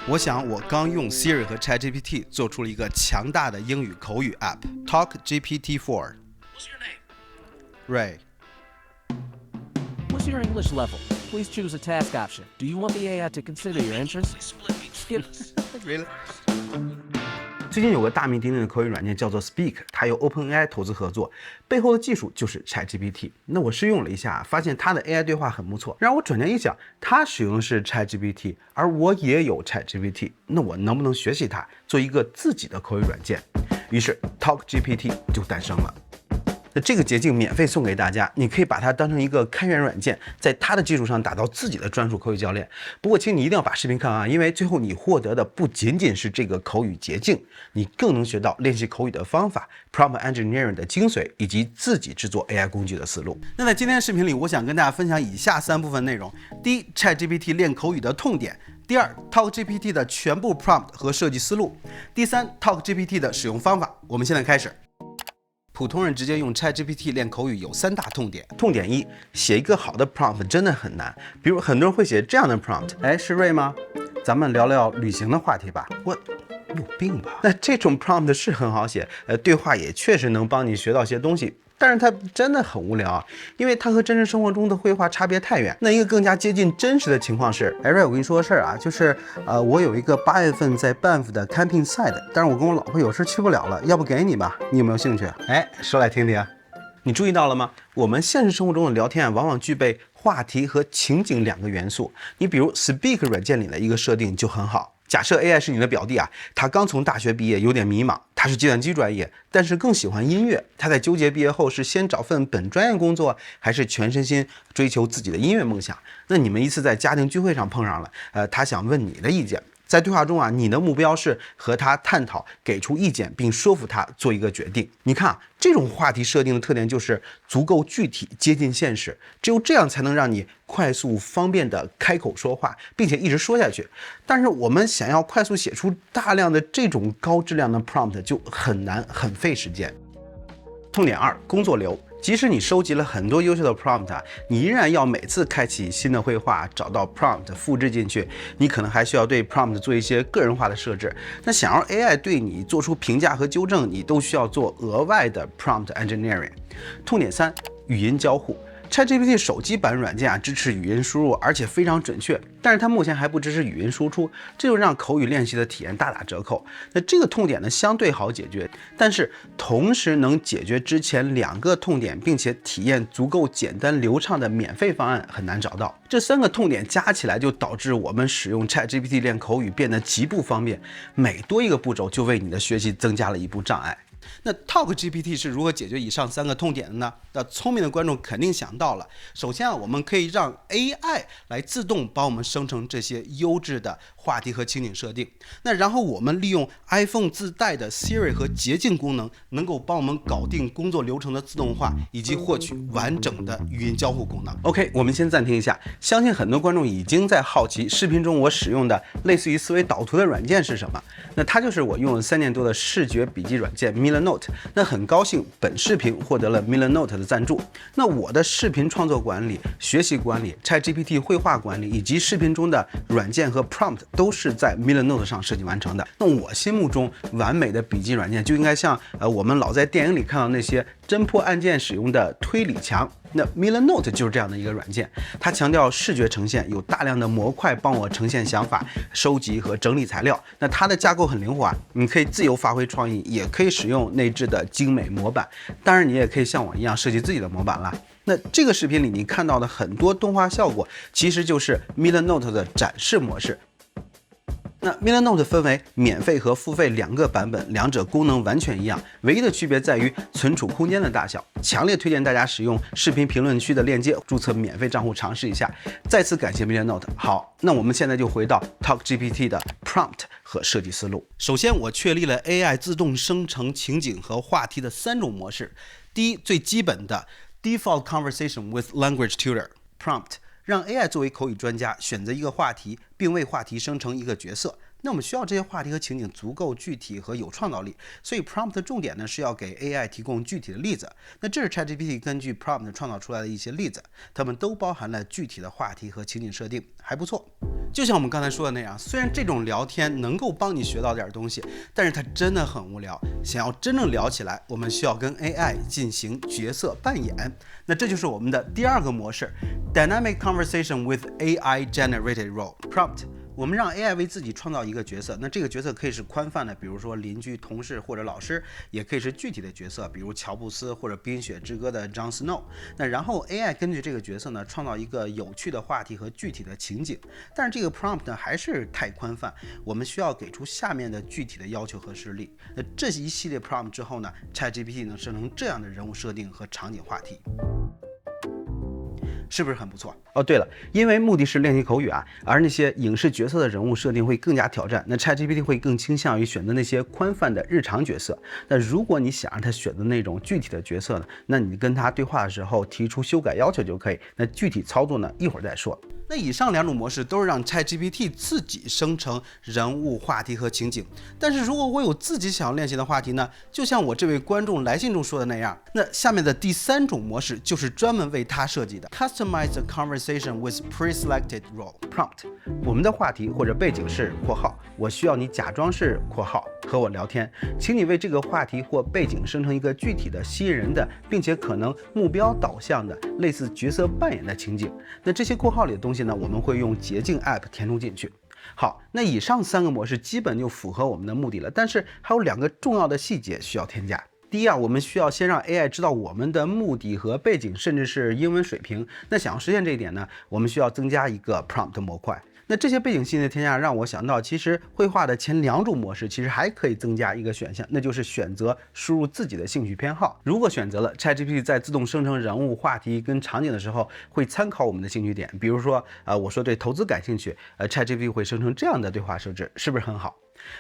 我想我刚用 Siri 和 ChatGPT 做出了一个强大的英语口语 App Talk GPT-4。 What's your name? Ray. What's your English level? Please choose a task option. Do you want the AI to consider your interests? Skip. Really? 最近有个大名鼎鼎的口语软件叫做 Speak， 它由 OpenAI 投资合作，背后的技术就是 ChatGPT。那我试用了一下，发现它的 AI 对话很不错。让我转念一想，它使用的是 ChatGPT， 而我也有 ChatGPT， 那我能不能学习它，做一个自己的口语软件？于是 TalkGPT 就诞生了。那这个捷径免费送给大家，你可以把它当成一个开源软件，在它的基础上打造自己的专属口语教练。不过请你一定要把视频看完啊，因为最后你获得的不仅仅是这个口语捷径，你更能学到练习口语的方法、prompt engineering 的精髓，以及自己制作 AI 工具的思路。那在今天的视频里，我想跟大家分享以下3部分内容：第一 ，ChatGPT 练口语的痛点；第二 ，TalkGPT 的全部 prompt 和设计思路；第三 ，TalkGPT 的使用方法。我们现在开始。普通人直接用 ChatGPT 练口语有3大痛点。痛点1，写一个好的 prompt 真的很难。比如很多人会写这样的 prompt， 哎，是瑞吗？咱们聊聊旅行的话题吧。我有病吧？那这种 prompt 是很好写，对话也确实能帮你学到些东西。但是它真的很无聊啊，因为它和真实生活中的绘画差别太远。那一个更加接近真实的情况是，哎瑞，我跟你说个事儿啊，就是我有一个8月份在 Banff 的 camping site， 但是我跟我老婆有事去不了了，要不给你吧？你有没有兴趣？哎，说来听听。你注意到了吗？我们现实生活中的聊天啊，往往具备话题和情景2个元素。你比如 Speak 软件里的一个设定就很好。假设 AI 是你的表弟啊，他刚从大学毕业，有点迷茫。他是计算机专业，但是更喜欢音乐。他在纠结毕业后是先找份本专业工作，还是全身心追求自己的音乐梦想。那你们一次在家庭聚会上碰上了，他想问你的意见。在对话中啊，你的目标是和他探讨，给出意见，并说服他做一个决定。你看啊，这种话题设定的特点就是足够具体，接近现实。只有这样才能让你快速方便的开口说话，并且一直说下去。但是我们想要快速写出大量的这种高质量的 prompt 就很难，很费时间。痛点2，工作流。即使你收集了很多优秀的 prompt， 你依然要每次开启新的绘画，找到 prompt 复制进去，你可能还需要对 prompt 做一些个人化的设置。那想要 AI 对你做出评价和纠正，你都需要做额外的 prompt engineering。痛点3，语音交互。ChatGPT 手机版软件啊支持语音输入，而且非常准确，但是它目前还不支持语音输出，这就让口语练习的体验大打折扣。那这个痛点呢相对好解决，但是同时能解决之前2个痛点，并且体验足够简单流畅的免费方案很难找到。这3个痛点加起来就导致我们使用 ChatGPT 练口语变得极不方便，每多一个步骤就为你的学习增加了一步障碍。那 TalkGPT 是如何解决以上3个痛点的呢？那聪明的观众肯定想到了。首先啊，我们可以让 AI 来自动帮我们生成这些优质的话题和情景设定。那然后我们利用 iPhone 自带的 Siri 和捷径功能，能够帮我们搞定工作流程的自动化，以及获取完整的语音交互功能。OK， 我们先暂停一下。相信很多观众已经在好奇，视频中我使用的类似于思维导图的软件是什么？那它就是我用了3年多的视觉笔记软件 Millernote。那很高兴本视频获得了 Millernote 的赞助。那我的视频创作管理、学习管理、ChatGPT 绘画管理以及视频中的软件和 prompt 都是在 Millernote 上设计完成的。那我心目中完美的笔记软件就应该像我们老在电影里看到那些侦破案件使用的推理墙。那 Millernote 就是这样的一个软件，它强调视觉呈现，有大量的模块帮我呈现想法、收集和整理材料。那它的架构很灵活啊，你可以自由发挥创意，也可以使用内置的精美模板。当然，你也可以像我一样设计自己的模板啦。那这个视频里你看到的很多动画效果，其实就是 Millernote 的展示模式。那 Millernote 分为免费和付费2个版本，两者功能完全一样，唯一的区别在于存储空间的大小。强烈推荐大家使用视频评论区的链接注册免费账户尝试一下。再次感谢 Millernote。好，那我们现在就回到 TalkGPT 的 prompt 和设计思路。首先，我确立了 AI 自动生成情景和话题的3种模式。第一，最基本的 Default Conversation with Language Tutor prompt。让 AI 作为口语专家选择一个话题，并为话题生成一个角色。那我们需要这些话题和情景足够具体和有创造力，所以 prompt 的重点呢是要给 AI 提供具体的例子。那这是 ChatGPT 根据 prompt 创造出来的一些例子，它们都包含了具体的话题和情景设定，还不错。就像我们刚才说的那样，虽然这种聊天能够帮你学到点东西，但是它真的很无聊。想要真正聊起来，我们需要跟 AI 进行角色扮演。那这就是我们的第二个模式 ，Dynamic Conversation with AI Generated Role Prompt。我们让 AI 为自己创造一个角色，那这个角色可以是宽泛的，比如说邻居、同事或者老师，也可以是具体的角色，比如乔布斯或者《冰雪之歌》的 Jon Snow。那然后 AI 根据这个角色呢，创造一个有趣的话题和具体的情景。但是这个 prompt 呢还是太宽泛，我们需要给出下面的具体的要求和实例。那这一系列 prompt 之后呢 ，ChatGPT 能生成这样的人物设定和场景话题。是不是很不错？哦，对了，因为目的是练习口语啊，而那些影视角色的人物设定会更加挑战，那 ChatGPT 会更倾向于选择那些宽泛的日常角色。那如果你想让它选择那种具体的角色呢，那你跟它对话的时候提出修改要求就可以。那具体操作呢，一会儿再说。那以上两种模式都是让 ChatGPT 自己生成人物、话题和情景。但是如果我有自己想要练习的话题呢，就像我这位观众来信中说的那样，那下面的第三种模式就是专门为他设计的 Customize the conversation with pre-selected role prompt。我们的话题或者背景是（括号），我需要你假装是（括号）和我聊天，请你为这个话题或背景生成一个具体的、吸引人的，并且可能目标导向的类似角色扮演的情景。那这些括号里的东西呢，我们会用捷径 App 填充进去。好，那以上三个模式基本就符合我们的目的了，但是还有两个重要的细节需要添加。第一啊，我们需要先让 AI 知道我们的目的和背景，甚至是英文水平。那想要实现这一点呢，我们需要增加一个 prompt 模块。那这些背景信息的添加让我想到，其实绘画的前两种模式其实还可以增加一个选项，那就是选择输入自己的兴趣偏好。如果选择了 ChatGPT 在自动生成人物、话题跟场景的时候，会参考我们的兴趣点。比如说，我说对投资感兴趣，ChatGPT 会生成这样的对话设置，是不是很好？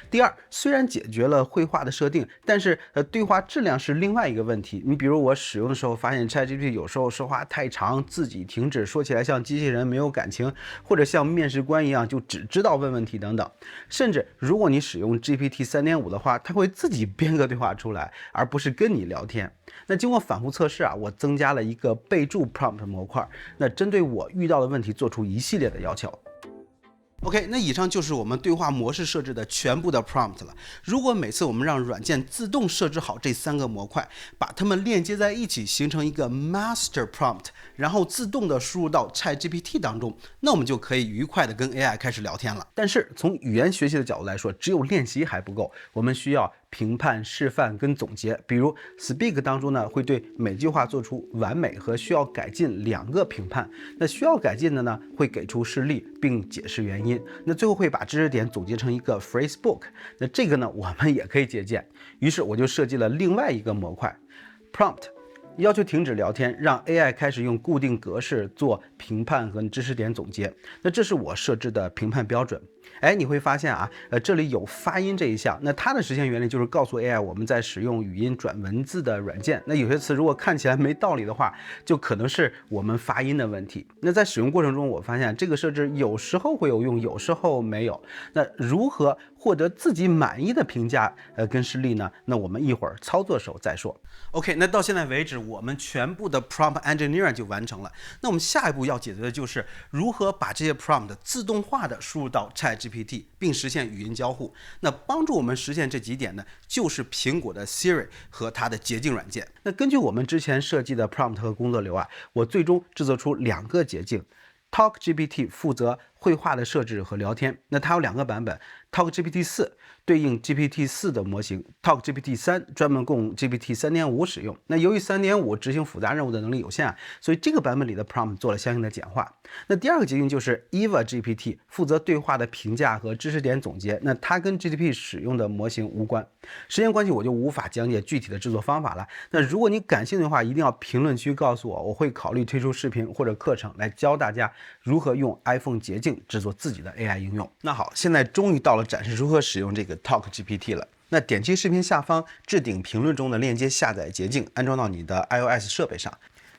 第二，虽然解决了绘画的设定，但是对话质量是另外一个问题。你比如我使用的时候发现 ChatGPT 有时候说话太长，自己停止，说起来像机器人没有感情，或者像面试官一样就只知道问问题等等。甚至如果你使用 GPT 3.5 的话，它会自己编个对话出来，而不是跟你聊天。那经过反复测试啊，我增加了一个备注 prompt 模块，那针对我遇到的问题做出一系列的要求。OK， 那以上就是我们对话模式设置的全部的 prompt 了。如果每次我们让软件自动设置好这三个模块，把它们链接在一起，形成一个 master prompt， 然后自动的输入到 ChatGPT 当中，那我们就可以愉快的跟 AI 开始聊天了。但是从语言学习的角度来说，只有练习还不够，我们需要评判、示范跟总结。比如 Speak 当中呢，会对每句话做出完美和需要改进两个评判。那需要改进的呢，会给出示例并解释原因。那最后会把知识点总结成一个 phrase book。那这个呢，我们也可以借鉴。于是我就设计了另外一个模块 prompt。要求停止聊天，让 AI 开始用固定格式做评判和知识点总结。那这是我设置的评判标准。你会发现啊，这里有发音这一项。那它的实现原理就是告诉 AI 我们在使用语音转文字的软件。那有些词如果看起来没道理的话，就可能是我们发音的问题。那在使用过程中，我发现这个设置有时候会有用，有时候没有。那如何获得自己满意的评价跟示例呢？那我们一会儿操作时候再说。OK， 那到现在为止，我们全部的 prompt engineering 就完成了。那我们下一步要解决的就是如何把这些 prompt 自动化的输入到 ChatGPT， 并实现语音交互。那帮助我们实现这几点呢，就是苹果的 Siri 和它的捷径软件。那根据我们之前设计的 prompt 和工作流啊，我最终制作出两个捷径。TalkGPT 负责绘画的设置和聊天，那它有两个版本 ，TalkGPT 4对应 GPT 4的模型 ，TalkGPT 3专门供 GPT 3.5使用。那由于3.5执行复杂任务的能力有限啊，所以这个版本里的 prompt 做了相应的简化。那第二个捷径就是 EvaGPT 负责对话的评价和知识点总结，那它跟 GTP 使用的模型无关。时间关系，我就无法讲解具体的制作方法了。那如果你感兴趣的话，一定要评论区告诉我，我会考虑推出视频或者课程来教大家如何用 iPhone 捷径制作自己的 AI 应用。那好，现在终于到了展示如何使用这个 TalkGPT 了。那点击视频下方置顶评论中的链接下载捷径，安装到你的 iOS 设备上。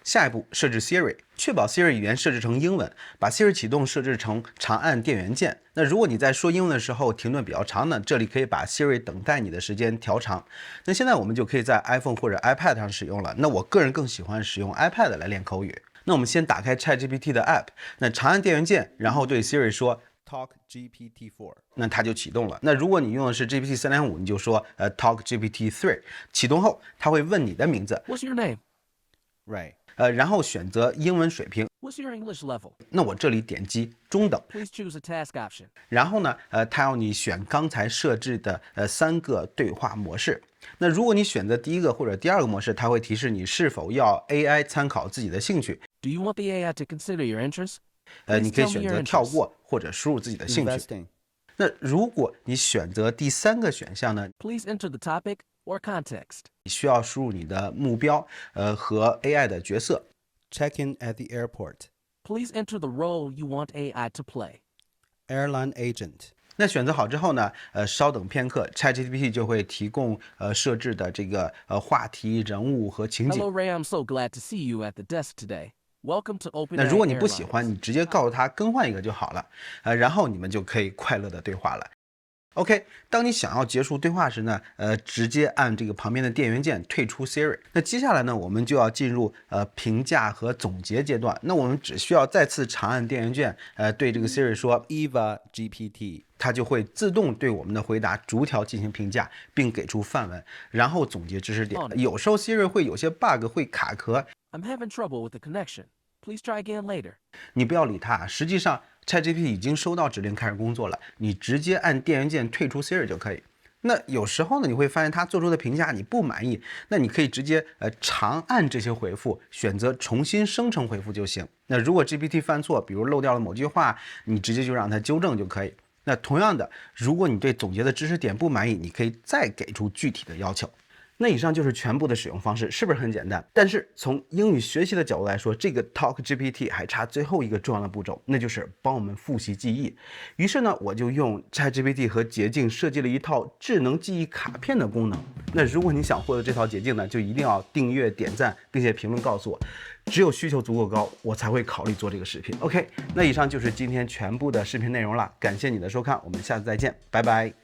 下一步，设置 Siri， 确保 Siri 语言设置成英文，把 Siri 启动设置成长按电源键。那如果你在说英文的时候停顿比较长呢，这里可以把 Siri 等待你的时间调长。那现在我们就可以在 iPhone 或者 iPad 上使用了。那我个人更喜欢使用 iPad 来练口语。那我们先打开 ChatGPT 的 App， 那长按电源键，然后对 Siri 说 Talk GPT-4，那它就启动了。那如果你用的是 GPT 3.5，你就说Talk GPT-3，启动后它会问你的名字 What's your name? ，right，然后选择英文水平。 What's your English level? 那我这里点击中等， Please choose a task option. 然后呢，它要你选刚才设置的3个对话模式。那如果你选择第一个或者第二个模式，它会提示你是否要 AI 参考自己的兴趣。 Do you want the AI to consider your interests? 你可以选择跳过或者输入自己的兴趣。那如果你选择第3个选项呢， Please enter the topic or context. 你需要输入你的目标和 AI 的角色。Check in at the airport. Please enter the role you want AI to play. Airline agent. 那选择好之后呢，稍等片刻 ，ChatGPT 就会提供设置的这个话题、人物和情景。 Hello, Ray. I'm so glad to see you at the desk today. Welcome to OpenAI 那如果你不喜欢， Airlines. 你直接告诉他更换一个就好了，然后你们就可以快乐的对话了。OK， 当你想要结束对话时呢，直接按这个旁边的电源键退出 Siri。那接下来呢，我们就要进入评价和总结阶段。那我们只需要再次长按电源键，对这个 Siri 说 Eva GPT， 它就会自动对我们的回答逐条进行评价，并给出范文，然后总结知识点。有时候 Siri 会有些 bug 会卡壳， I'm having trouble with the connection. Please try again later. 你不要理它。实际上 ChatGPT 已经收到指令开始工作了，你直接按电源键退出 Siri 就可以。那有时候呢，你会发现它做出的评价你不满意，那你可以直接长按这些回复，选择重新生成回复就行。那如果 GPT 犯错，比如漏掉了某句话，你直接就让它纠正就可以。那同样的，如果你对总结的知识点不满意，你可以再给出具体的要求。那以上就是全部的使用方式，是不是很简单？但是从英语学习的角度来说，这个 Talk GPT 还差最后一个重要的步骤，那就是帮我们复习记忆。于是呢，我就用 ChatGPT 和捷径设计了一套智能记忆卡片的功能。那如果你想获得这套捷径呢，就一定要订阅、点赞，并且评论告诉我。只有需求足够高，我才会考虑做这个视频。OK， 那以上就是今天全部的视频内容了，感谢你的收看，我们下次再见，拜拜。